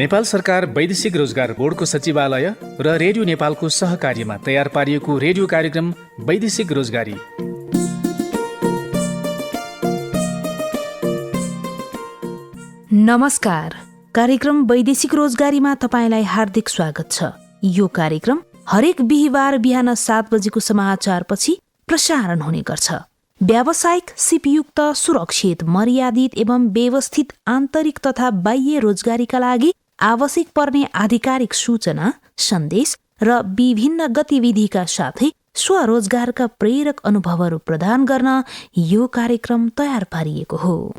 नेपाल सरकार वैदेशिक रोजगार बोर्डको सचिवालय र रेडियो नेपालको सहकार्यमा तयार पारिएको रेडियो कार्यक्रम वैदेशिक रोजगारी। नमस्कार, कार्यक्रम वैदेशिक रोजगारीमा तपाईलाई हार्दिक स्वागत छ। यो कार्यक्रम हरेक बिहीबार बिहान 7 बजेको समाचारपछि प्रसारण हुने गर्छ। व्यावसायिक, सिपयुक्त, सुरक्षित, मर्यादित एवं व्यवस्थित आन्तरिक तथा बाह्य रोजगारीका लागि आवश्यक पर्ने आधिकारिक सूचना, सन्देश र विभिन्न गतिविधिका साथै स्वरोजगारका प्रेरक अनुभवहरू प्रदान गर्न यो कार्यक्रम तयार पारिएको हो।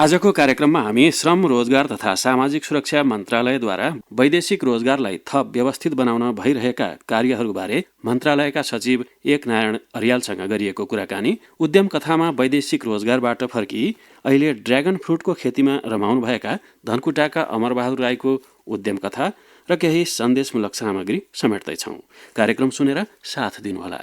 आजको कार्यक्रममा हामी श्रम, रोजगार तथा सामाजिक सुरक्षा मन्त्रालयद्वारा वैदेशिक रोजगारलाई थप व्यवस्थित बनाउन भइरहेका कार्यहरूबारे मन्त्रालयका सचिव एकनारायण अर्यालसँग गरिएको कुराकानी, उद्यम कथामा वैदेशिक रोजगारबाट फर्की अहिले ड्र्यागन फ्रुटको खेतीमा रमाउनु भएका धनकुटाका अमरबहादुर राईको उद्यम कथा र केही सन्देशमूलक सामग्री समेट्दैछौँ। कार्यक्रम सुनेर साथ दिनुहोला।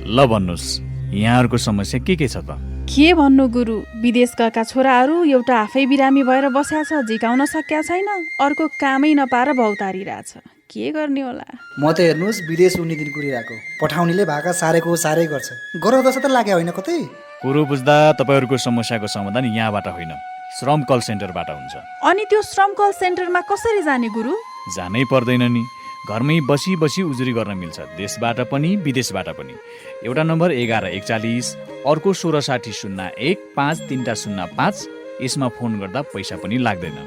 ल भन्नुहोस्, यहाँहरूको समस्या के छ त? के भन्नु गुरु, विदेश गएका छोराहरू एउटा आफै बिरामी भएर बस्या छ, झिकाउन सक्या छैन, अर्को कामै नपाएर भौतारिरहेछ। के गर्ने होला? म त हेर्नुहोस् विदेश उनी दिन कुरिरहेको, पठाउनेले भाका सारेको सारै गर्छ। गरौँ जस्तो त लाग्यो होइन कतै? कुरो बुझ्दा तपाईँहरूको समस्याको समाधान यहाँबाट होइन, श्रम कल सेन्टरबाट हुन्छ। अनि त्यो श्रम कल सेन्टरमा कसरी जाने गुरु? जानै पर्दैन नि, घरमै बसी बसी उजुरी गर्न मिल्छ, देशबाट पनि विदेशबाट पनि। एउटा नम्बर 1141, अर्को 1660015305। यसमा फोन गर्दा पैसा पनि लाग्दैन।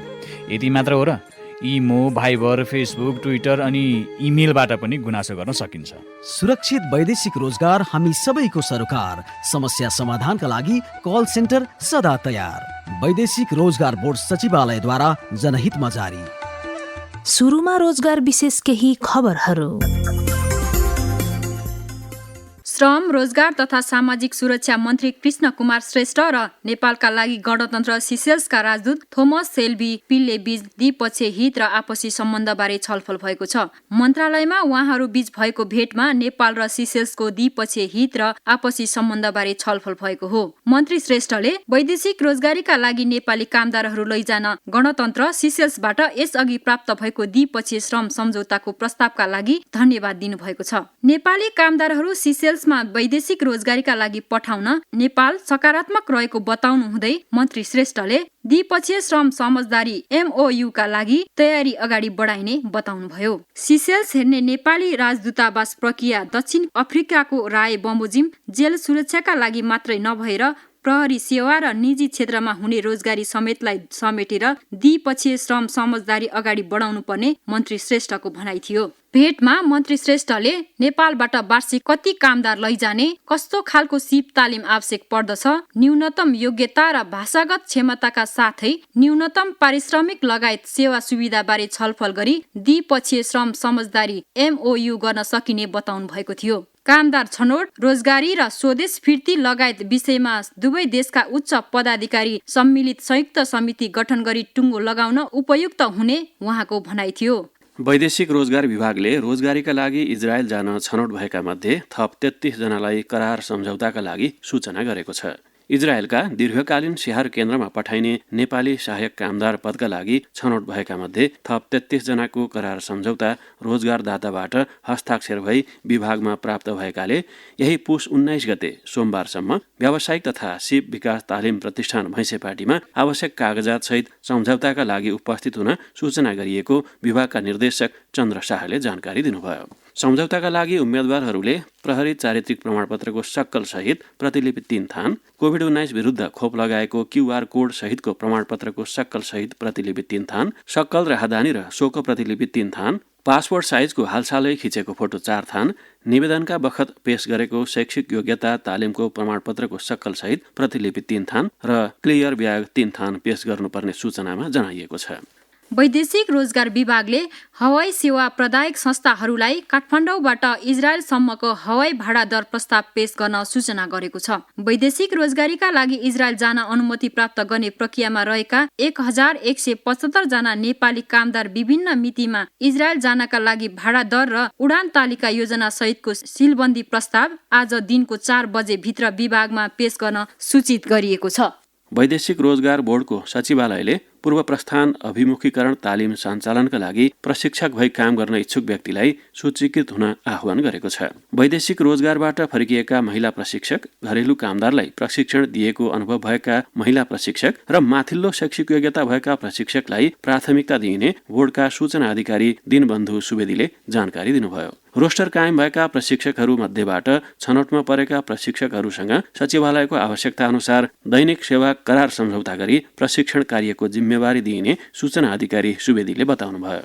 यति मात्र हो र? इमो, भाइबर, फेसबुक, ट्विटर अनि इमेलबाट पनि गुनासो गर्न सकिन्छ। सुरक्षित वैदेशिक रोजगार हामी सबैको सरोकार। समस्या समाधानका लागि कल सेन्टर सदा तयार। वैदेशिक रोजगार बोर्ड सचिवालयद्वारा जनहितमा जारी। सुरुमा रोजगार विशेष केही खबरहरू। श्रम, रोजगार तथा सामाजिक सुरक्षा मन्त्री कृष्ण कुमार श्रेष्ठ र नेपालका लागि गणतन्त्र सिसेल्सका राजदूत थोमस सेल्बी पिलले बीच द्विपक्षीय हित र आपसी सम्बन्धबारे छलफल भएको छ। मन्त्रालयमा उहाँहरू बीच भएको भेटमा नेपाल र सिसेल्सको द्विपक्षीय हित र आपसी सम्बन्धबारे छलफल भएको हो। मन्त्री श्रेष्ठले वैदेशिक रोजगारीका लागि नेपाली कामदारहरू लैजान गणतन्त्र सिसेल्सबाट यसअघि प्राप्त भएको द्विपक्षीय श्रम सम्झौताको प्रस्तावका लागि धन्यवाद दिनुभएको छ। नेपाली कामदारहरू सिसेल्स वैदेशिक रोजगारीका लागि पठाउन नेपाल सकारात्मक रहेको बताउनु हुँदै मन्त्री श्रेष्ठले द्विपक्षीय श्रम समझदारी MOU का लागि तयारी अगाडि बढाइने बताउनुभयो। सिसेल्स हेर्ने नेपाली राजदूतावास प्रक्रिया दक्षिण अफ्रिकाको राय बमोजिम जेल सुरक्षाका लागि मात्रै नभएर प्रहरी सेवा र निजी क्षेत्रमा हुने रोजगारी समेतलाई समेटेर द्विपक्षीय श्रम समझदारी अगाडि बढाउनु पर्ने मन्त्री श्रेष्ठको भनाइ थियो। भेटमा मन्त्री श्रेष्ठले नेपालबाट वार्षिक कति कामदार लैजाने, कस्तो खालको सिप तालिम आवश्यक पर्दछ, न्यूनतम योग्यता र भाषागत क्षमताका साथै न्यूनतम पारिश्रमिक लगायत सेवा सुविधा बारे छलफल गरी द्विपक्षीय श्रम समझदारी MOU गर्न सकिने बताउनु भएको थियो। कामदार छनौट, रोजगारी र स्वदेश फिर्ती लगायत विषयमा दुवै देशका उच्च पदाधिकारी सम्मिलित संयुक्त समिति गठन गरी टुङ्गो लगाउन उपयुक्त हुने उहाँको भनाइ थियो। वैदेशिक रोजगार विभागले रोजगारीका लागि इजरायल जान छनौट भएका मध्ये थप 33 जनालाई करार सम्झौताका लागि सूचना गरेको छ। इजरायलका दीर्घकालीन स्याहार केन्द्रमा पठाइने नेपाली सहायक कामदार पदका लागि छनौट भएका मध्ये थप 33 जनाको करार सम्झौता रोजगारदाताबाट हस्ताक्षर भई विभागमा प्राप्त भएकाले यही पुस 19 गते सोमबारसम्म व्यावसायिक तथा सिप विकास तालिम प्रतिष्ठान भैँसेपाटीमा आवश्यक कागजात सहित सम्झौताका लागि उपस्थित हुन सूचना गरिएको विभागका निर्देशक चन्द्र शाहले जानकारी दिनुभयो। सम्झौताका लागि उम्मेदवारहरूले प्रहरी चारित्रिक प्रमाणपत्रको सक्कल सहित प्रतिलिपि 3 थान, कोभिड-19 विरुद्ध खोप लगाएको QR कोड सहितको प्रमाणपत्रको सक्कल सहित प्रतिलिपि 3 थान, सक्कल र हादानी र सोको प्रतिलिपि 3 थान, पासपोर्ट साइजको हालसालै खिचेको फोटो 4 थान, निवेदनका बखत पेश गरेको शैक्षिक योग्यता तालिमको प्रमाणपत्रको सक्कल सहित प्रतिलिपि 3 थान र क्लियर ब्याग 3 थान पेश गर्नुपर्ने सूचनामा जनाइएको छ। वैदेशिक रोजगार विभागले हवाई सेवा प्रदायक संस्थाहरूलाई काठमाडौँबाट इजरायलसम्मको हवाई भाडा दर प्रस्ताव पेश गर्न सूचना गरेको छ। वैदेशिक रोजगारीका लागि इजरायल जान अनुमति प्राप्त गर्ने प्रक्रियामा रहेका 1175 जना नेपाली कामदार विभिन्न मितिमा इजरायल जानका लागि भाडा दर र उडान तालिका योजना सहितको सिलबन्दी प्रस्ताव आज दिनको 4 बजे भित्र विभागमा पेश गर्न सूचित गरिएको छ। वैदेशिक रोजगार बोर्डको सचिवालयले पूर्व प्रस्थान अभिमुखीकरण तालिम सञ्चालनका लागि प्रशिक्षक भई काम गर्न इच्छुक व्यक्तिलाई सूचीकृत हुन आह्वान गरेको छ। वैदेशिक रोजगारबाट फर्किएका महिला प्रशिक्षक, घरेलु कामदारलाई प्रशिक्षण दिएको अनुभव भएका महिला प्रशिक्षक र माथिल्लो शैक्षिक योग्यता भएका प्रशिक्षकलाई प्राथमिकता दिइने बोर्डका सूचना अधिकारी दिनबन्धु सुवेदीले जानकारी दिनुभयो। रोस्टर कायम भएका प्रशिक्षकहरू मध्येबाट छनौटमा परेका प्रशिक्षकहरूसँग सचिवालयको आवश्यकता अनुसार दैनिक सेवा करार सम्झौता गरी प्रशिक्षण कार्यको जिम्मेवारी दिइने सूचना अधिकारी सुवेदीले बताउनुभयो।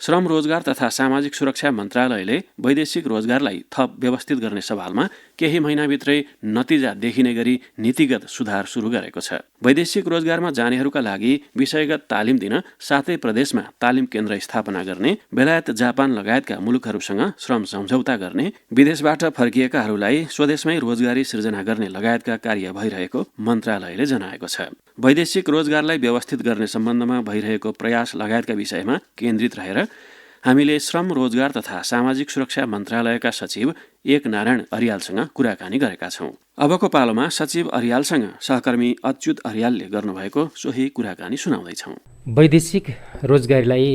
श्रम रोजगार तथा सामाजिक सुरक्षा मन्त्रालयले वैदेशिक रोजगारलाई थप व्यवस्थित गर्ने सवालमा केही महिनाभित्रै नतिजा देखिने गरी नीतिगत सुधार सुरु गरेको छ। वैदेशिक रोजगारमा जानेहरूका लागि विषयगत तालिम दिन 7 प्रदेशमा तालिम केन्द्र स्थापना गर्ने, बेलायत, जापान लगायतका मुलुकहरूसँग श्रम सम्झौता गर्ने, विदेशबाट फर्किएकाहरूलाई स्वदेशमै रोजगारी सृजना गर्ने लगायतका कार्य भइरहेको मन्त्रालयले जनाएको छ। वैदेशिक रोजगारलाई व्यवस्थित गर्ने सम्बन्धमा भइरहेको प्रयास लगायतका विषयमा केन्द्रित रहेर हामीले श्रम रोजगार तथा सामाजिक सुरक्षा मन्त्रालयका सचिव एक नारायण अरियालसँग कुराकानी गरेका छौँ। अबको पालोमा सचिव अरियालसँग सहकर्मी अच्युत अरियालले गर्नुभएको सोही कुराकानी सुनाउँदैछौँ। वैदेशिक रोजगारीलाई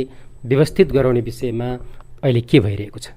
व्यवस्थित गराउने विषयमा अहिले के भइरहेको छ?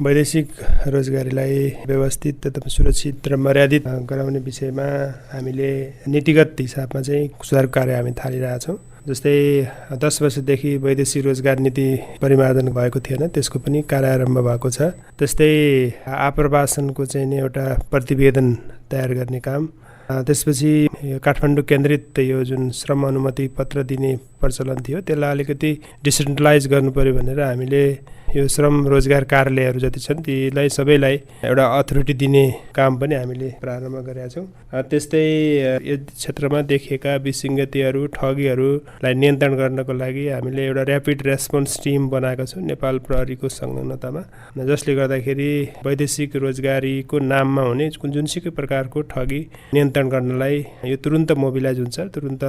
वैदेशिक रोजगारीलाई व्यवस्थित तथा सुरक्षित र मर्यादित गराउने विषयमा हामीले नीतिगत हिसाबमा चाहिँ सुधार कार्य हामी थालिरहेछौँ। जस्तै 10 वर्षदेखि वैदेशिक रोजगार नीति परिमार्जन भएको थिएन, त्यसको पनि कार्यारम्भ भएको छ। त्यस्तै आप्रवासनको चाहिँ एउटा प्रतिवेदन तयार गर्ने काम, त्यसपछि काठमाडौँ केन्द्रित यो जुन श्रम अनुमति पत्र दिने प्रचलन थियो त्यसलाई अलिकति डिसेन्ट्रलाइज गर्नु पर्यो भनेर हामीले यो श्रम रोजगार कार्यालयहरू जति छन् तीलाई सबैलाई एउटा अथोरिटी दिने काम पनि हामीले प्रारम्भ गरेका छौँ। त्यस्तै यस क्षेत्रमा देखिएका विसङ्गतिहरू, ठगीहरूलाई नियन्त्रण गर्नको लागि हामीले एउटा ऱ्यापिड रेस्पोन्स टिम बनाएको छौँ नेपाल प्रहरीको संलग्नतामा, जसले गर्दाखेरि वैदेशिक रोजगारीको नाममा हुने जुनसुकै प्रकारको ठगी नियन्त्रण गर्नलाई यो तुरुन्त मोबिलाइज हुन्छ, तुरुन्त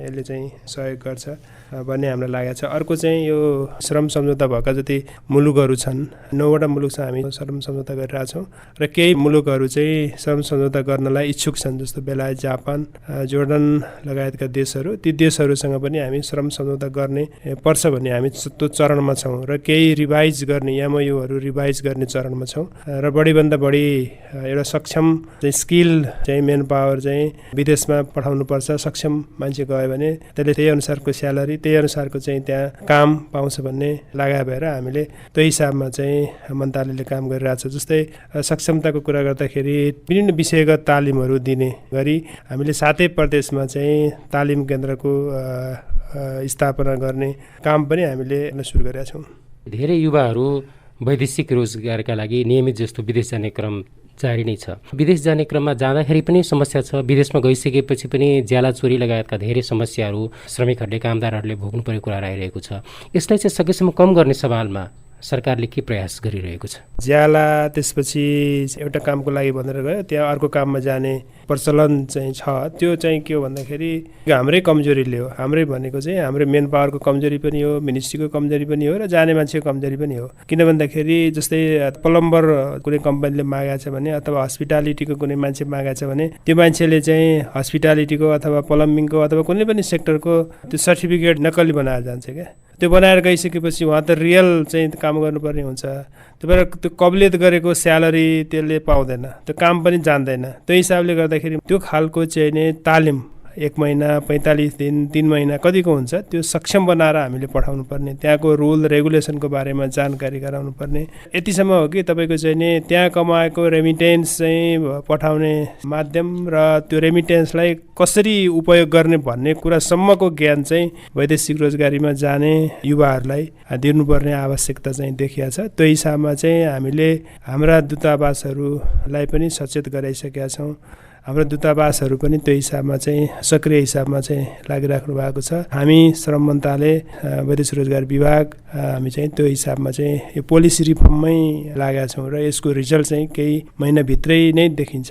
यसले चाहिँ सहयोग गर्छ भन्ने हामीलाई लागेको छ। अर्को चाहिँ यो श्रम सम्झौता भएका जति मुलुकहरू छन्, 9वटा मुलुक छ हामी श्रम सम्झौता गरिरहेछौँ र केही मुलुकहरू चाहिँ श्रम सम्झौता गर्नलाई इच्छुक छन्, जस्तो बेलायत, जापान, जोर्डन लगायतका देशहरू। ती देशहरूसँग पनि हामी श्रम सम्झौता गर्ने पर्छ भन्ने हामी त्यो चरणमा छौँ र केही रिभाइज गर्ने एमओयूहरू रिभाइज गर्ने चरणमा छौँ र बढीभन्दा बढी एउटा सक्षम चाहिँ स्किल चाहिँ मेन पावर चाहिँ विदेशमा पठाउनुपर्छ। सक्षम मान्छे गयो भने त्यसले त्यही अनुसारको स्यालेरी, त्यही अनुसारको चाहिँ त्यहाँ काम पाउँछ भन्ने लगाए भएर हामीले त्यो हिसाबमा चाहिँ मन्त्रालयले काम गरिरहेछ। जस्तै सक्षमताको कुरा गर्दाखेरि विभिन्न विषयगत तालिमहरू दिने गरी हामीले 7 प्रदेशमा चाहिँ तालिम केन्द्रको स्थापना गर्ने काम पनि हामीले सुरु गरेका छौँ। धेरै युवाहरू वैदेशिक रोजगारका लागि नियमित जस्तो विदेश जाने क्रम जारी नै छ। विदेश जाने क्रममा जाँदाखेरि पनि समस्या छ, विदेशमा गइसकेपछि पनि ज्याला चोरी लगायतका धेरै समस्याहरू श्रमिकहरूले, कामदारहरूले भोग्नु परेको कुरा आइरहेको छ। यसलाई चाहिँ सकेसम्म कम गर्ने सवालमा सरकारले के प्रयास गरिरहेको छ? ज्याला त्यसपछि एउटा कामको लागि भनेर गयो, त्यहाँ अर्को काममा जाने प्रचलन चाहिँ छ। त्यो चाहिँ के हो भन्दाखेरि हाम्रै कमजोरीले हो। हाम्रै भनेको चाहिँ हाम्रो मेन पावरको कमजोरी पनि हो, मिनिस्ट्रीको कमजोरी पनि हो र जाने मान्छेको कमजोरी पनि हो। किन भन्दाखेरि जस्तै प्लम्बर कुनै कम्पनीले मागेको छ भने अथवा हस्पिटालिटीको कुनै मान्छे मागेको छ भने त्यो मान्छेले चाहिँ हस्पिटालिटीको अथवा प्लम्बिङको अथवा कुनै पनि सेक्टरको त्यो सर्टिफिकेट नक्कली बनाएर जान्छ क्या। त्यो बनाएर गइसकेपछि उहाँ त रियल चाहिँ काम गर्नुपर्ने हुन्छ। त्यो भएर त्यो कबलियत गरेको स्यालेरी त्यसले पाउँदैन, त्यो काम पनि जान्दैन। त्यो हिसाबले गर्दाखेरि त्यो खालको चाहिँ नि तालिम 1 महिना, 45 दिन, 3 महिना कतिको हुन्छ त्यो सक्षम बनाएर हामीले पठाउनु पर्ने, त्यहाँको रुल रेगुलेसनको बारेमा जानकारी गराउनु पर्ने। यतिसम्म हो कि तपाईँको चाहिँ नि त्यहाँ कमाएको रेमिटेन्स चाहिँ पठाउने माध्यम र त्यो रेमिटेन्सलाई कसरी उपयोग गर्ने भन्ने कुरासम्मको ज्ञान चाहिँ वैदेशिक रोजगारीमा जाने युवाहरूलाई दिनुपर्ने आवश्यकता चाहिँ देखिया छ। त्यो हिसाबमा चाहिँ हामीले हाम्रा दूतावासहरूलाई पनि सचेत गराइसकेका छौँ। हाम्रो दूतावासहरू पनि त्यो हिसाबमा चाहिँ सक्रिय हिसाबमा चाहिँ लागिराख्नु भएको छ। हामी श्रम मन्त्रालय, वैदेशिक रोजगार विभाग हामी चाहिँ त्यो हिसाबमा चाहिँ यो पोलिसी रिफर्ममै लागेका छौँ र यसको रिजल्ट चाहिँ केही महिनाभित्रै नै देखिन्छ।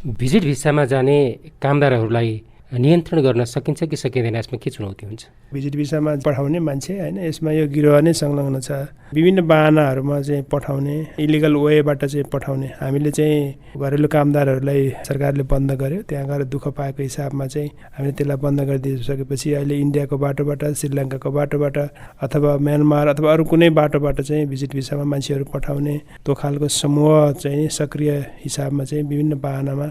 भिजिट भिसामा जाने कामदारहरूलाई नियन्त्रण गर्न सकिन्छ कि सकिँदैन, यसमा के चुनौती हुन्छ? भिजिट भिसामा पठाउने मान्छे होइन, यसमा यो गिरोह नै संलग्न छ। विभिन्न बाहनाहरूमा चाहिँ पठाउने, इलिगल वेबाट चाहिँ पठाउने। हामीले चाहिँ घरेलु कामदारहरूलाई सरकारले बन्द गर्यो, त्यहाँ गएर दुःख पाएको हिसाबमा चाहिँ हामीले त्यसलाई बन्द गरिदिइसकेपछि अहिले इन्डियाको बाटोबाट, श्रीलङ्काको बाटोबाट अथवा म्यानमार अथवा अरू कुनै बाटोबाट चाहिँ भिजिट भिसामा मान्छेहरू पठाउने, त्यो खालको समूह चाहिँ सक्रिय हिसाबमा चाहिँ विभिन्न बाहनामा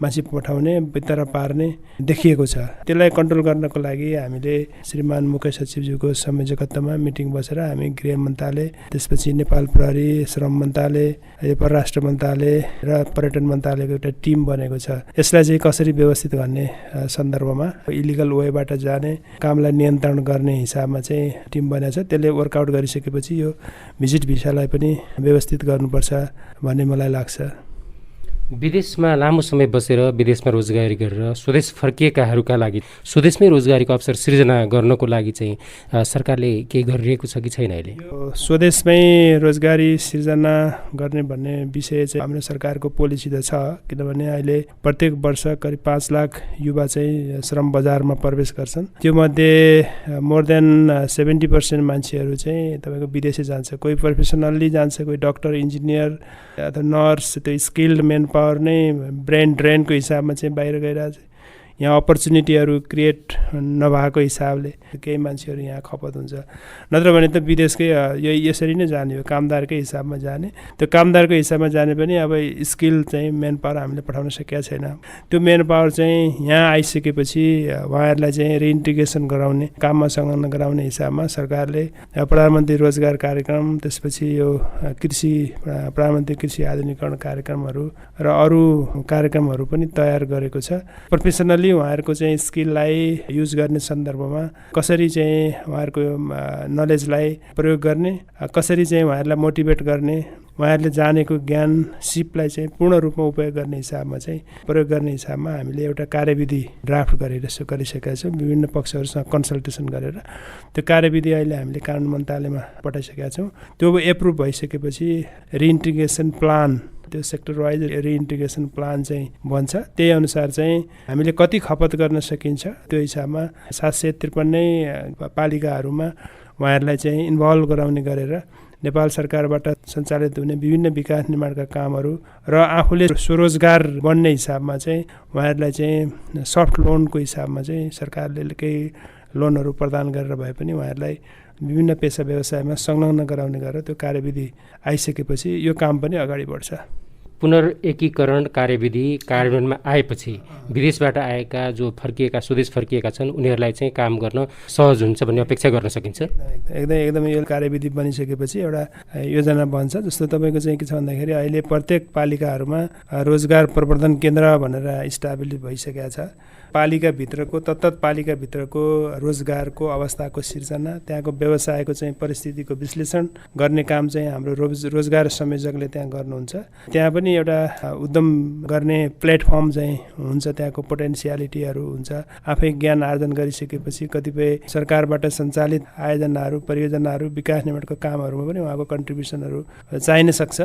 मान्छे पठाउने, भित्र पार्ने देखिएको छ। त्यसलाई कन्ट्रोल गर्नको लागि हामीले श्रीमान मुख्य सचिवज्यूको संयोजकत्वमा मिटिङ बसेर हामी गृह मन्त्रालय, त्यसपछि नेपाल प्रहरी, श्रम मन्त्रालय, परराष्ट्र मन्त्रालय र पर्यटन मन्त्रालयको एउटा टिम बनेको छ। यसलाई चाहिँ कसरी व्यवस्थित गर्ने सन्दर्भमा इलिगल वेबाट जाने कामलाई नियन्त्रण गर्ने हिसाबमा चाहिँ टिम बनेको छ। त्यसले वर्कआउट गरिसकेपछि यो भिजिट भिसालाई पनि व्यवस्थित गर्नुपर्छ भन्ने मलाई लाग्छ। विदेशमा लामो समय बसेर विदेशमा रोजगारी गरेर स्वदेश फर्किएकाहरूका लागि स्वदेशमै रोजगारीको अवसर सृजना गर्नको लागि चाहिँ सरकारले केही गरिरहेको छ कि छैन? अहिले स्वदेशमै रोजगारी सृजना गर्ने भन्ने विषय चाहिँ हाम्रो सरकारको पोलिसी त छ, किनभने अहिले प्रत्येक वर्ष करिब 5 लाख युवा चाहिँ श्रम बजारमा प्रवेश गर्छन्। त्यो मध्ये मोर देन 70% मान्छेहरू चाहिँ तपाईँको विदेशै जान्छ। कोही प्रोफेसनल्ली जान्छ, कोही डक्टर, इन्जिनियर अथवा नर्स, त्यो स्किल्ड मेन पावर नै ब्रेन ड्रेनको हिसाबमा चाहिँ बाहिर गइरहेछ। यहाँ अपर्च्युनिटीहरू क्रिएट नभएको हिसाबले केही मान्छेहरू यहाँ खपत हुन्छ। नत्र भने त विदेशकै यसरी नै जाने हो, कामदारकै हिसाबमा जाने। त्यो कामदारको हिसाबमा जाने पनि अब स्किल चाहिँ मेन पावर हामीले पठाउन सकेका छैन। त्यो मेन पावर चाहिँ यहाँ आइसकेपछि उहाँहरूलाई चाहिँ रिइन्टिग्रेसन गराउने, काममा संलग्न गराउने हिसाबमा सरकारले प्रधानमन्त्री रोजगार कार्यक्रम, त्यसपछि यो प्रधानमन्त्री कृषि आधुनिकीकरण कार्यक्रमहरू र अरू कार्यक्रमहरू पनि तयार गरेको छ। प्रोफेसनली उहाँहरूको चाहिँ स्किललाई युज गर्ने सन्दर्भमा कसरी चाहिँ उहाँहरूको नलेजलाई प्रयोग गर्ने, कसरी चाहिँ उहाँहरूलाई मोटिभेट गर्ने, उहाँहरूले जानेको ज्ञान सिपलाई चाहिँ पूर्ण रूपमा उपयोग गर्ने हिसाबमा चाहिँ प्रयोग गर्ने हिसाबमा हामीले एउटा कार्यविधि ड्राफ्ट गरिसकेका छौँ। विभिन्न पक्षहरूसँग कन्सल्टेसन गरेर त्यो कार्यविधि अहिले हामीले कानुन मन्त्रालयमा पठाइसकेका छौँ। त्यो एप्रुभ भइसकेपछि रिइन्टिग्रेसन प्लान, त्यो सेक्टर वाइज रिइन्टिग्रेसन प्लान चाहिँ बन्छ। त्यही अनुसार चाहिँ हामीले कति खपत गर्न सकिन्छ त्यो हिसाबमा 753 पालिकाहरूमा उहाँहरूलाई चाहिँ इन्भल्भ गराउने गरेर नेपाल सरकारबाट सञ्चालित हुने विभिन्न विकास निर्माणका कामहरू र आफूले स्वरोजगार बन्ने हिसाबमा चाहिँ उहाँहरूलाई चाहिँ सफ्ट लोनको हिसाबमा चाहिँ सरकारले केही लोनहरू प्रदान गरेर भए पनि उहाँहरूलाई विभिन्न पेसा व्यवसायमा संलग्न गराउने गरेर त्यो कार्यविधि आइसकेपछि यो काम पनि अगाडि बढ्छ। पुनर्एकीकरण कार्यविधि कार्यान्वयनमा आएपछि विदेशबाट आएका जो फर्किएका स्वदेश फर्किएका छन् उनीहरूलाई चाहिँ काम गर्न सहज हुन्छ भन्ने अपेक्षा गर्न सकिन्छ। एकदमै यो कार्यविधि बनिसकेपछि एउटा योजना बन्छ। जस्तो तपाईँको चाहिँ के छ भन्दाखेरि अहिले प्रत्येक पालिकाहरूमा रोजगार प्रवर्धन केन्द्र भनेर इस्टाब्लिस भइसकेका छ। पालिकाभित्रको तत्त पालिकाभित्रको रोजगारको अवस्थाको सिर्जना, त्यहाँको व्यवसायको चाहिँ परिस्थितिको विश्लेषण गर्ने काम चाहिँ हाम्रो रोजगार संयोजकले त्यहाँ गर्नुहुन्छ। त्यहाँ पनि एउटा उद्यम गर्ने प्लेटफर्म चाहिँ हुन्छ, त्यहाँको पोटेन्सियालिटीहरू हुन्छ। आफै ज्ञान आर्जन गरिसकेपछि कतिपय सरकारबाट सञ्चालित आयोजनाहरू, परियोजनाहरू, विकास निर्माणको कामहरूमा पनि उहाँको कन्ट्रिब्युसनहरू चाहिन सक्छ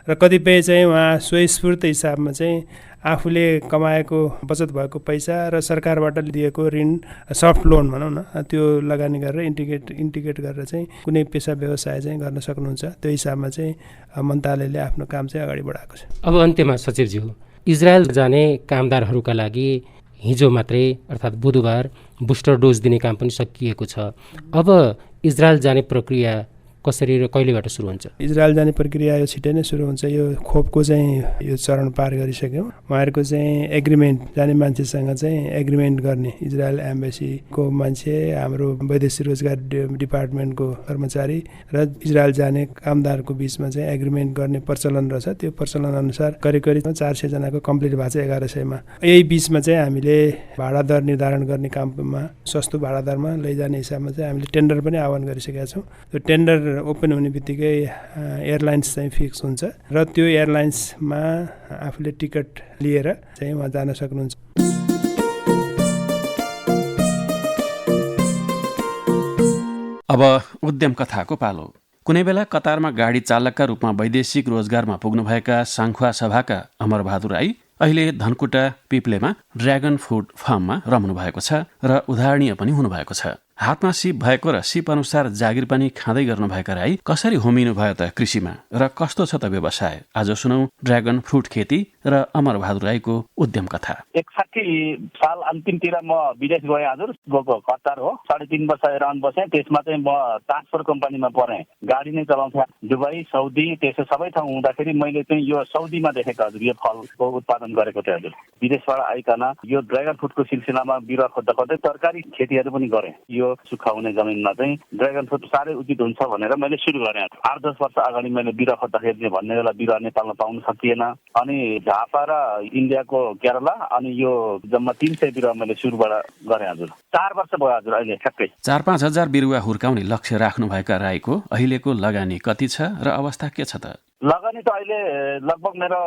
र कतिपय चाहिँ उहाँ स्वयस्फूर्त हिसाबमा चाहिँ आफूले कमाएको बचत भएको पैसा र सरकारबाट दिएको ऋण, सफ्ट लोन भनौँ न, त्यो लगानी गरेर इन्टिग्रेट गरेर चाहिँ कुनै पेसा व्यवसाय चाहिँ गर्न सक्नुहुन्छ। त्यो हिसाबमा चाहिँ मन्त्रालयले आफ्नो काम चाहिँ अगाडि बढाएको छ। अब अन्त्यमा सचिवज्यू, इजरायल जाने कामदारहरूका लागि हिजो मात्रै अर्थात् बुधबार बुस्टर डोज दिने काम पनि सकिएको छ। अब इजरायल जाने प्रक्रिया कसरी र कहिलेबाट सुरु हुन्छ? इजरायल जाने प्रक्रिया यो छिटै नै सुरु हुन्छ। यो खोपको चाहिँ यो चरण पार गरिसक्यौँ। उहाँहरूको चाहिँ एग्रिमेन्ट, जाने मान्छेसँग चाहिँ एग्रिमेन्ट गर्ने, इजरायल एम्बेसीको मान्छे, हाम्रो वैदेशिक रोजगार डिपार्टमेन्टको कर्मचारी र इजरायल जाने कामदारको बिचमा चाहिँ एग्रिमेन्ट गर्ने प्रचलन रहेछ। त्यो प्रचलन अनुसार करिब 400 जनाको कम्प्लिट भएको छ 1100मा। यही बिचमा चाहिँ हामीले भाडा दर निर्धारण गर्ने काममा सस्तो भाडा दरमा लैजाने हिसाबमा चाहिँ हामीले टेन्डर पनि आह्वान गरिसकेका छौँ। त्यो टेन्डर ओपन हुने बित्तिकै एयरलाइन्स चाहिँ फिक्स हुन्छ र त्यो एयरलाइन्समा आफूले टिकट लिएर चाहिँ उहाँ जान सक्नुहुन्छ। अब उद्यम कथाको पालो। कुनै बेला कतारमा गाडी चालकका रूपमा वैदेशिक रोजगारमा पुग्नुभएका साङ्खुवा सभाका अमरबहादुर राई अहिले धनकुटा पिप्लेमा ड्र्यागन फ्रुट फार्ममा रम्नु भएको छ र उदाहरणीय पनि हुनुभएको छ। हातमा सिप भएको र सिप अनुसार जागिर पनि खाँदै गर्नुभएका राई कसरी होमिनु भयो त कृषिमा र कस्तो छ त व्यवसाय? आज सुनौ ड्र्यागन फ्रुट खेती र अमरबहादुर राईको उद्यम कथा। 61 साल अन्तिमतिर म विदेश गएँ हजुर। गएको कतार हो, 3.5 वर्ष इरान बसेँ। त्यसमा चाहिँ म ट्रान्सफर कम्पनीमा परेँ, गाडी नै चलाउँथेँ। दुबई, साउदी त्यसो सबै ठाउँ हुँदाखेरि मैले चाहिँ यो साउदीमा देखेको हजुर, यो फलको उत्पादन गरेको थिएँ हजुर। विदेशबाट आइकन यो ड्र्यागन फ्रुटको सिलसिलामा बिरुवा खोज्दा खोज्दै तरकारी खेतीहरू पनि गरेँ। यो सुक्खा हुने जमिनमा चाहिँ ड्र्यागन फ्रुट साह्रै उचित हुन्छ भनेर मैले सुरु गरेँ। 8-10 वर्ष अगाडि मैले बिरुवा खोज्दाखेरि भन्ने बेला बिरुवा नेपालमा पाउन सकिएन। अनि झापा र इन्डियाको केरला अनि यो जम्मा 300 बिरुवा मैले सुरुबाट गरेँ हजुर। 4 वर्ष भयो हजुर अहिले ठ्याक्कै। 4-5 हजार बिरुवा हुर्काउने लक्ष्य राख्नुभएका राईको अहिलेको लगानी कति छ र अवस्था के छ त? लगानी त अहिले लगभग मेरो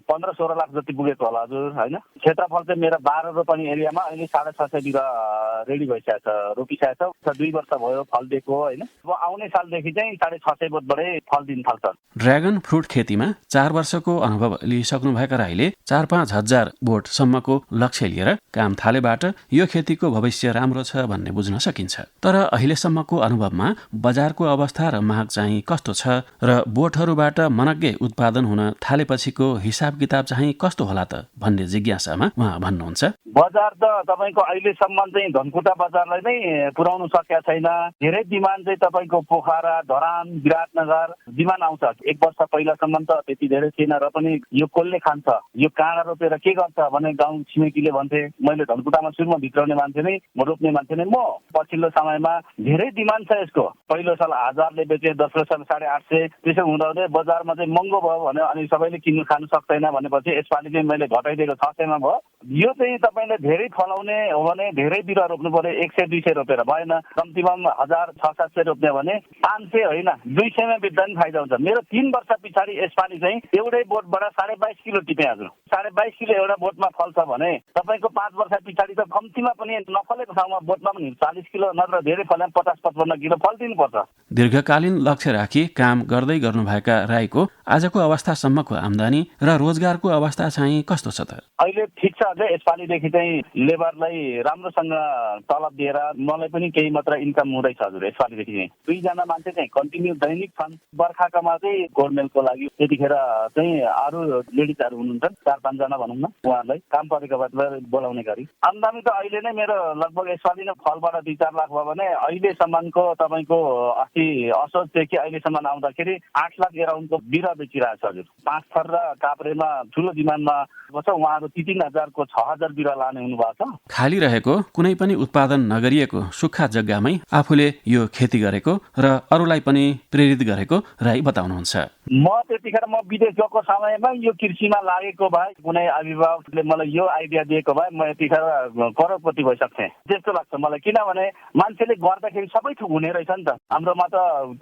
15-16 लाख जति पुगेको होला हजुर होइन। क्षेत्रफल चाहिँ मेरो 12 रोपनी एरियामा अहिले 650 बिरुवा रेडी भइसकेको छ, रोपिसकेको छ। 2 वर्ष भयो फल दिएको होइन। अब आउने सालदेखि चाहिँ 650 बोटबाटै फल दिन थाल्छ। ड्र्यागन फ्रुट खेतीमा 4 वर्षको अनुभव लिइसक्नुभएका राईले 4-5 हजार बोटसम्मको लक्ष्य लिएर काम थालेबाट यो खेतीको भविष्य राम्रो छ भन्ने बुझ्न सकिन्छ। तर अहिलेसम्मको अनुभवमा बजारको अवस्था र माग चाहिँ कस्तो छ र बोटहरूबाट मनग्गे उत्पादन हुन थालेपछिको हिसाब किताब चाहिँ कस्तो होला त भन्ने जिज्ञासामा उहाँ भन्नुहुन्छ। बजार त तपाईँको अहिलेसम्म चाहिँ धनकुटा बजारलाई नै पुर्याउनु सकेका छैन। धेरै डिमान्ड चाहिँ तपाईँको पोखरा, धरान, विराटनगर डिमान्ड आउँछ। 1 वर्ष पहिलासम्म त त्यति धेरै थिएन र पनि यो कसले खान्छ, यो काँडा रोपेर के गर्छ भने गाउँ छिमेकीले भन्थे। मैले धनकुटामा सुरुमा भित्राउने मान्छे नै, म रोप्ने मान्छे नै। म पछिल्लो समयमा धेरै डिमान्ड छ यसको। पहिलो साल 1000ले बेचे, दोस्रो साल 850। त्यसो हुँदाहुँदै बजारमा चाहिँ महँगो भयो भने अनि सबैले किन्नु खानु सक्दैन भनेपछि यसपालि चाहिँ मैले घटाइदिएको 600 मा भयो। यो चाहिँ तपाईँले धेरै फलाउने हो भने धेरै बिरुवा रोप्नु पर्यो। 100-200 रोपेर भएन, कम्तीमा 1000-600-700 रोप्ने भने 500 होइन 200 मा बेच्दा पनि फाइदा हुन्छ। मेरो 3 वर्ष पछाडि यसपालि चाहिँ एउटै बोटबाट 22.5 किलो टिपेँ हजुर। 22.5 किलो एउटा बोटमा फल्छ भने तपाईँको 5 वर्ष पछाडि त कम्तीमा पनि नफलेको ठाउँमा बोटमा पनि 40 किलो नत्र धेरै फल्यो 50-55 किलो फल दिनुपर्छ। दीर्घकालीन लक्ष्य राखी काम गर्दै गर्नुभएका राईको आजको अवस्थासम्मको आम्दानी र रोजगारको अवस्था चाहिँ कस्तो छ त? अहिले ठिक छ अझै। यसपालिदेखि चाहिँ लेबरलाई राम्रोसँग तलब दिएर मलाई पनि केही मात्र इन्कम हुँदैछ हजुर। यसपालिदेखि चाहिँ 2 जना मान्छे चाहिँ कन्टिन्यू दैनिक छन्। बर्खाकामा चाहिँ गोडमेलको लागि त्यतिखेर चाहिँ अरू लेडिजहरू हुनुहुन्छ 4-5 जना भनौँ न, उहाँहरूलाई काम परेको बेला बोलाउने गरी। आम्दानी त अहिले नै मेरो लगभग यसपालि नै फलबाट 2-4 लाख भयो भने अहिलेसम्मको तपाईँको अस्ति असोजदेखि अहिलेसम्म आउँदाखेरि 8 लाख एराउन्डको बिरुवा बेचिरहेको छ हजुर। 5 थर र काभ्रेमा ठुलो डिमान्डमा छ। उहाँहरू 3 हजारको 6000 बिरुवा लाने हुनुभएको छ। खाली रहेको कुनै पनि उत्पादन नगरिएको सुक्खा जग्गामै आफूले यो खेती गरेको र अरूलाई पनि प्रेरित गरेको राई बताउनुहुन्छ। म त्यतिखेर म विदेश गएको समयमा यो कृषिमा लागेको भए कुनै अभिभावकले मलाई यो आइडिया दिएको भए म यतिखेर करोडपति भइसक्थेँ जस्तो लाग्छ मलाई। किनभने मान्छेले गर्दाखेरि सबै थोक हुने रहेछ नि त। हाम्रोमा त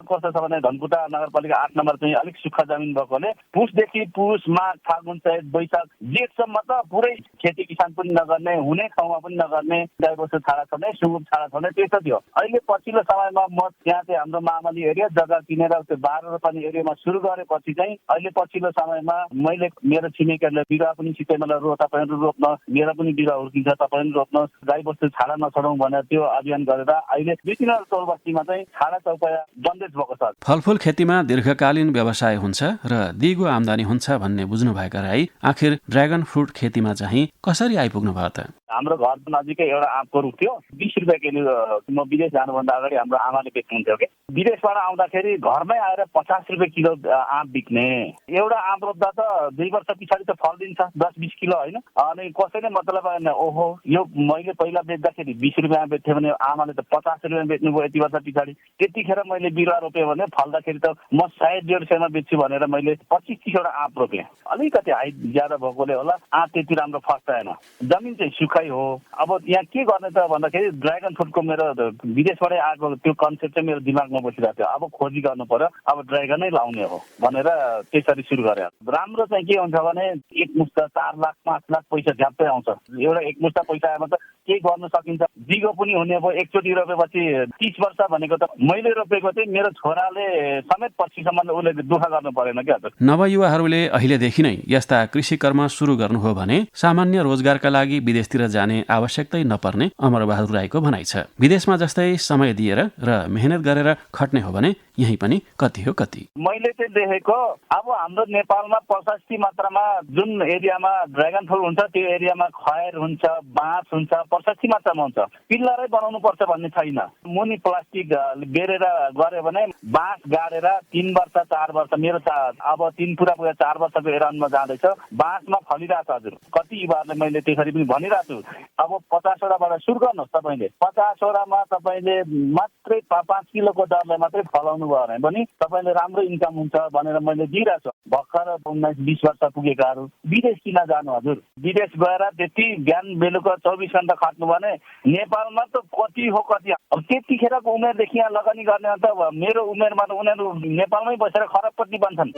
कस्तो छ भने धनकुटा नगरपालिका 8 नम्बर चाहिँ अलिक सुक्खा जमिन भएकोले पुसदेखि पुस, माघ, फागुन, चैत, वैशाख, जेठसम्म त पुरै खेती किसान पनि नगर्ने, हुने ठाउँमा पनि नगर्ने, गाई बस्तु छाडा छर्ने, सुँगुर छाडा छर्ने त्यस्तो थियो। अहिले पछिल्लो समयमा म त्यहाँ चाहिँ हाम्रो मामली एरिया जग्गा किनेर त्यो 12 रोपनी एरियामा सुरु गरेपछि चाहिँ अहिले पछिल्लो समयमा मैले मेरो छिमेकीहरूले बिरुवा पनि सिधै मलाई तपाईँहरू रोप्न, मेरो पनि बिरुवा हुर्किन्छ, तपाईँ पनि रोप्न, गाई बस्तु छाडा नछडाउँ भनेर त्यो अभियान गरेर अहिले विभिन्न टोल बस्तीमा चाहिँ छाडा चौपाया बन्देज भएको छ। फलफुल खेतीमा दीर्घकालीन व्यवसाय हुन्छ र दिगो आम्दानी हुन्छ भन्ने बुझ्नुभएका राई आखिर ड्र्यागन फ्रुट खेतीमा चाहिँ कसरी आइपुग्नु भयो त? हाम्रो घर नजिकै एउटा आँपको रुख थियो। 20 रुपियाँ किलो। म विदेश जानुभन्दा अगाडि हाम्रो आमाले बेच्नुहुन्थ्यो कि विदेशबाट आउँदाखेरि घरमै आएर 50 रुपियाँ किलो आँप बिक्ने। एउटा आँप रोप्दा त 2 वर्ष पछाडि त फल दिन्छ 10-20 किलो होइन। अनि कसैले मतलब ओहो यो मैले पहिला बेच्दाखेरि 20 रुपियाँ बेच्थेँ भने आमाले त 50 रुपियाँ बेच्नुभयो यति वर्ष पछाडि। त्यतिखेर मैले बिरुवा रोपेँ भने फल्दाखेरि त म 100-150 बेच्छु भनेर मैले 25-30 वटा आँप रोपेँ। अलिकति हाइट ज्यादा भएकोले होला आँप त्यति राम्रो फस्टाएन। जमिन चाहिँ सुखाइ हो। अब यहाँ के गर्ने त भन्दाखेरि ड्रागन फ्रुटको मेरो विदेशबाटै आएको त्यो कन्सेप्ट चाहिँ मेरो दिमागमा बसिरहेको थियो। अब खोजी गर्नु पर्यो, अब ड्रागनै लाउने हो भनेर त्यसरी सुरु गरे। राम्रो चाहिँ के हुन्छ भने एकमुष्ट 4 लाख 5 लाख पैसा झ्याप्पै आउँछ। एउटा एकमुष्ट पैसा आएमा त केही गर्न सकिन्छ। दिगो पनि हुने अब एकचोटि रोपेपछि 30 वर्ष भनेको त मैले रोपेको चाहिँ मेरो छोराले समेत पछिसम्म उसले दुःख गर्नु परेन क्या। नवयुवाहरूले अहिलेदेखि नै यस्ता कृषि कर्म सुरु गर्नु हो भने सामान्य रोजगारका लागि विदेशतिर जाने आवश्यकतै नपर्ने अमरबहादुर राईको भनाइ छ। विदेशमा जस्तै समय दिएर र मेहनत गरेर खट्ने हो भने यही पनि कति हो कति। मैले चाहिँ देखेको अब हाम्रो नेपालमा प्रशस्ति मात्रामा जुन एरियामा ड्रागन फल हुन्छ त्यो एरियामा खैर हुन्छ, बाँस हुन्छ, प्रशस्ति मात्रामा हुन्छ। पिल्लरै बनाउनु पर्छ भन्ने छैन। मुनि प्लास्टिक बेरेर गऱ्यो भने बाँस गाडेर 3 वर्ष 4 वर्ष मेरो अब 3 पुरा 4 वर्षको एराउन्डमा जाँदैछ। बाँसमा फलिरहेछ हजुर। कति युवाहरूले मैले त्यसरी पनि भनिरहेको छु। अब 50 वटाबाट सुरु गर्नुहोस् तपाईँले। 50 वटामा तपाईँले मात्रै 5 किलोको दरले मात्रै फलाउनु भयो भने पनि तपाईँले राम्रो इन्कम हुन्छ भनेर मैले दिइरहेको छु। भर्खर 19-20 वर्ष पुगेकाहरू विदेश किन जानु हजुर। विदेश गएर त्यति बिहान बेलुका 24 घण्टा खट्नु भने नेपालमा त कति हो कति। अब त्यतिखेरको उमेरदेखि यहाँ लगानी गर्ने त मेरो उमेरमा त उनीहरू नेपालमै बसेर खरबपट्टि बन्छन्।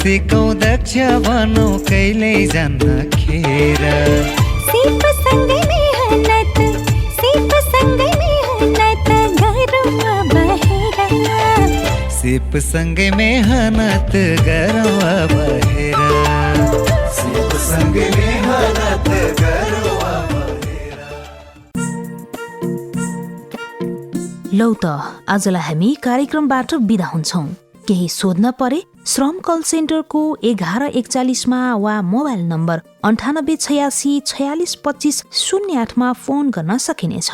सिकौँ दक्ष बनौँ कहिल्यै जान्न खेर। सिप सँगै मेहनत गरौँ बहेर। सिप सँगै मेहनत गरौँ बहेर। सिप सँगै मेहनत गरौँ बहेर। लौ त आजलाई हामी कार्यक्रमबाट बिदा हुन्छौं। केही सोध्न परे श्रम कल सेन्टरको 1141 वा मोबाइल नम्बर 9886462508 मा फोन गर्न सकिनेछ।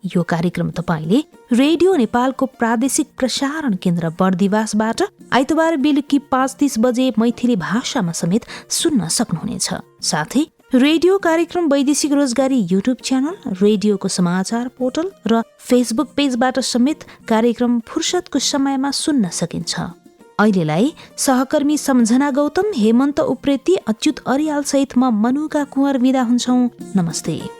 यो कार्यक्रम तपाईले रेडियो नेपालको प्रादेशिक प्रसारण केन्द्र बर्दिवासबाट आइतबार बेलुकी 5:30 बजे मैथिली भाषामा समेत सुन्न सक्नुहुनेछ। साथै रेडियो कार्यक्रम वैदेशिक रोजगारी युट्युब च्यानल, रेडियोको समाचार पोर्टल र फेसबुक पेजबाट समेत कार्यक्रम फुर्सदको समयमा सुन्न सकिन्छ। अहिलेलाई सहकर्मी सम्झना गौतम, हेमन्त उप्रेती, अच्युत अरियाल सहित म मनुका कुँवर बिदा हुन्छौं। नमस्ते।